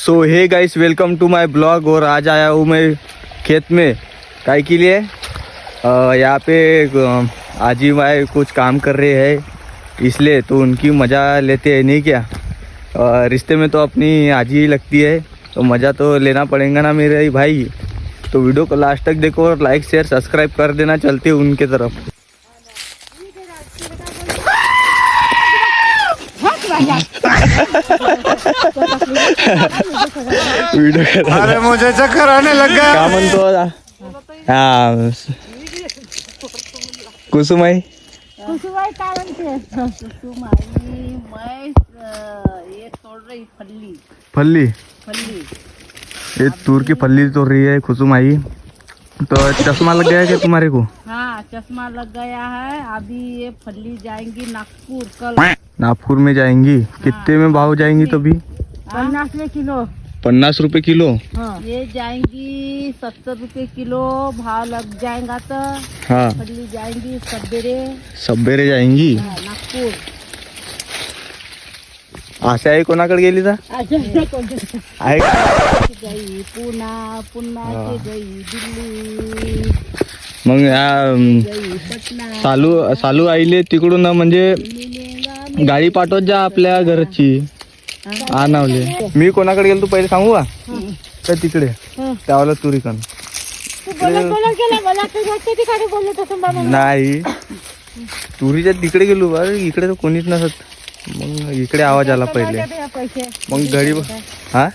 So hey guys, welcome to my blog. और आज आया हूँ मैं खेत में। काय के लिए यहाँ पे आजी भाई कुछ काम कर रहे हैं, इसलिए तो उनकी मज़ा लेते हैं नहीं क्या। रिश्ते में तो अपनी आजी ही लगती है, तो मज़ा तो लेना पड़ेगा ना मेरे भाई। तो वीडियो को लास्ट तक देखो और लाइक शेयर सब्सक्राइब कर देना। चलते उनके तरफ। वीडियो अरे मुझे चक्कर आने लगा। का म्हणतो हा कुसुमाई कुसुमाई काय म्हणते? कुसुमाई मैं ये तोड़ रही फल्ली फल्ली, फल्ली। ये तूर की फल्ली तोड़ रही है कुसुमाई। तो चश्मा लग गया है क्या तुम्हारे को? हाँ, चश्मा लग गया है। अभी ये फल्ली जाएंगी नागपुर कल। नागपुर में जाएंगी? कितने में भाव जाएंगी तभी? 50 में किलो। 50 रुपए किलो। हाँ, ये जाएंगी 70 रुपए किलो। भाव लग जाएगा तो हाँ, फल्ली जाएंगी सबेरे। सबेरे जाएंगी। हाँ, नागपुर। आशा आई कोणाकडे गेली था? आहे गई पुणे, पुणे से गई दिल्ली, मग गई पटना। सालू आईले तिकडून म्हणजे गाडी पाठवत जा आपल्या घरची आणावले। मी कोणाकडे गेलो तू पहिले सांगू का? तर तिकडे त्यावाला तुरीकन नाही, तुरीच्या तिकडे गेलो बा। इकडे तर कोणीच नसत। मग इकडे आवाज आला पहिले, मग घडी हा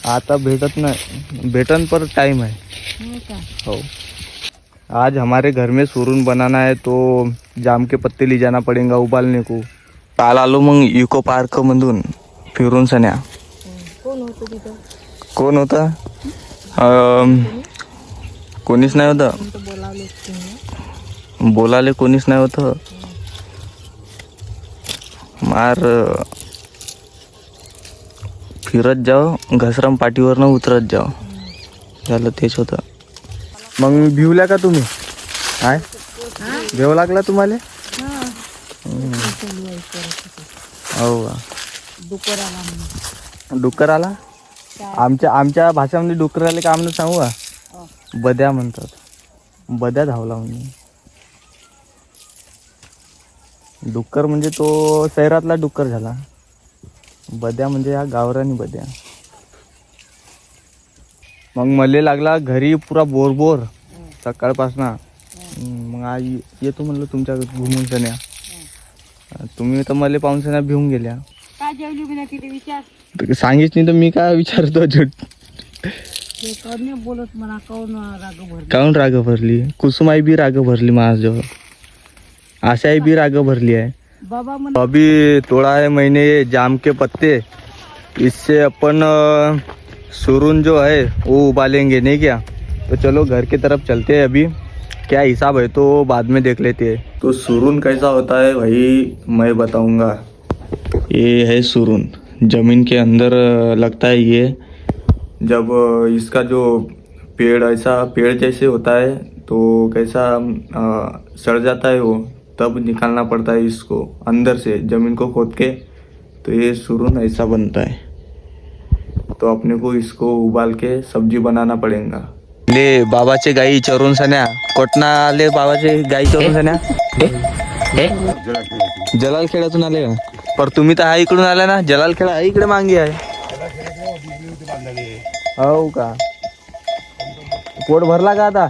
आता भेटत नाही, भेटन पर टाइम है। हो, आज हमारे घर में सुरून बनाना है, तो जाम के पत्ते ले जाना पड़ेगा उबालने को। काल आलो मग इको पार्क मधून फिरून सन्या। कोण होता? कोणीच नाही होतं, बोलाले कोणीच नाही होतं। मार फिरत जाओ, घसरम पाठीवरनं उतरत जाओ, झालं तेच होतं। मग भिवल्या का तुम्ही? काय भेव लागला तुम्हाला? हो का? डुक्कर आला? आमच्या भाषेमध्ये डुक्कराला काय म्हणून सांगू का? बद्या म्हणतात। बद्या धावला म्हणजे डुक्कर, म्हणजे तो शहरातला डुक्कर झाला। बद्या म्हणजे हा गावरानी बद्या। मग मले लागला घरी पुरा बोर सकाळपासनं। मग आज येतो म्हणलं तुमच्या घुमून सन्या। तुम्ही तर मला पाहून सन्या भिवून गेल्या। काय जेवली बिना तिथे विचार? सांगितलं नाही तर मी काय विचारतो झट। ते करणे बोलत म्हणा काऊन राग भरली? काऊन राग भरली? कुसुमाई भी राग भरली माझ्याजवळ, आशाई भी राग भरली है। बाबा मन अभी तोड़ा है मैंने ये जाम के पत्ते। इससे अपन सुरून जो है वो उबालेंगे नहीं क्या। तो चलो घर की तरफ चलते हैं। अभी क्या हिसाब है तो बाद में देख लेते हैं। तो सुरून कैसा होता है भाई मैं बताऊंगा। ये है सुरून, जमीन के अंदर लगता है ये। जब इसका जो पेड़ ऐसा पेड़ जैसे होता है तो कैसा सड़ जाता है वो, तब निकालना पड़ता है इसको अंदर से जमीन को खोद के। तो ये सुरून ऐसा बनता है। तो अपने को इसको उबाल के सब्जी बनाना पड़ेगा। ले बाबाचे गाई चरून सन्या कोटना आले। बाबाचे गाई चरून सन्या जलाल खेड्यातून आले का? पर तुम्ही तर हा इकडून आला ना, जलाल खेडा आहे इकडे मागे आहे। हो का? पोट भरला का आता?